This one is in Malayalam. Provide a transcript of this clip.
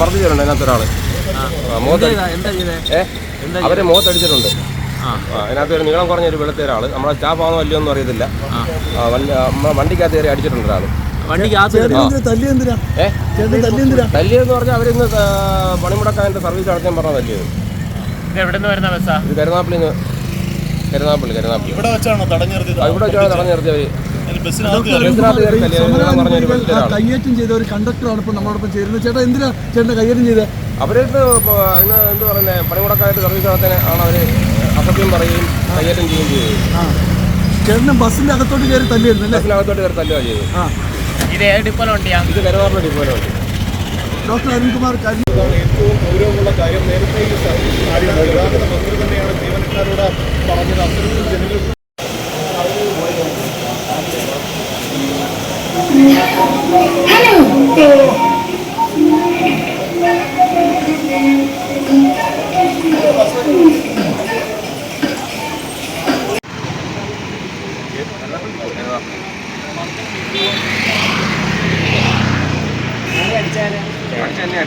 മർദ്ദിച്ചിട്ടുണ്ട് അതിനകത്ത് ഒരാൾ. അവരെ മുഖത്തടിച്ചിട്ടുണ്ട്. അതിനകത്ത് ഒരു നീളം കുറഞ്ഞൊരു വെളുത്ത ഒരാൾ, നമ്മളെ സ്റ്റാഫാണോ അല്ലയോ ഒന്നും അറിയത്തില്ല. വണ്ടിക്കകത്ത് കയറി അടിച്ചിട്ടുണ്ട് ഒരാൾ. തല്ലിയെന്ന് പറഞ്ഞാൽ അവരിന്ന് പണിമുടക്കാൻ്റെ സർവീസ് നടത്താൻ പറഞ്ഞാൽ തല്ലിയത്. ഇത് കരുനാപ്പള്ളി. ഇവിടെ വെച്ചാണ് തടഞ്ഞു നിർത്തിയവർ. കയ്യേറ്റം ചെയ്ത ഒരു കണ്ടക്ടറാണ് ഇപ്പോൾ നമ്മളോടൊപ്പം ചേരുന്നത്. ചേട്ടാ, എന്തിനാ ചേട്ടൻ്റെ കയ്യേറ്റം ചെയ്തത്? അവർക്ക് ഇന്ന് എന്ത് പറയുന്നത്, പണിമുടക്കായിട്ട് സർവീസ് നടത്താൻ ആണ് അവർ അസഭ്യം പറയുകയും കയ്യേറ്റം ചെയ്യുകയും ചെയ്തത്. ചേട്ടന് ബസ്സിൻ്റെ അകത്തോട്ട് കയറി തല്ലിയായിരുന്നു അല്ലേ? ബസ്സിനകത്തോട്ട് കയറി തല്ലുകയാണ് ചെയ്തത്. ഇത് കരുനാപ്പള്ളി ഡിപ്പോയിലാണ്. ഡോക്ടർ അരുൺകുമാർ, ഏറ്റവും ഗൗരവമുള്ള കാര്യം, നേരത്തെ ഗതാഗത മന്ത്രി തന്നെയാണ് ജീവനക്കാരോട് പറഞ്ഞത്. അത്തരത്തിൽ ജനങ്ങൾക്ക് അടിച്ചാൽ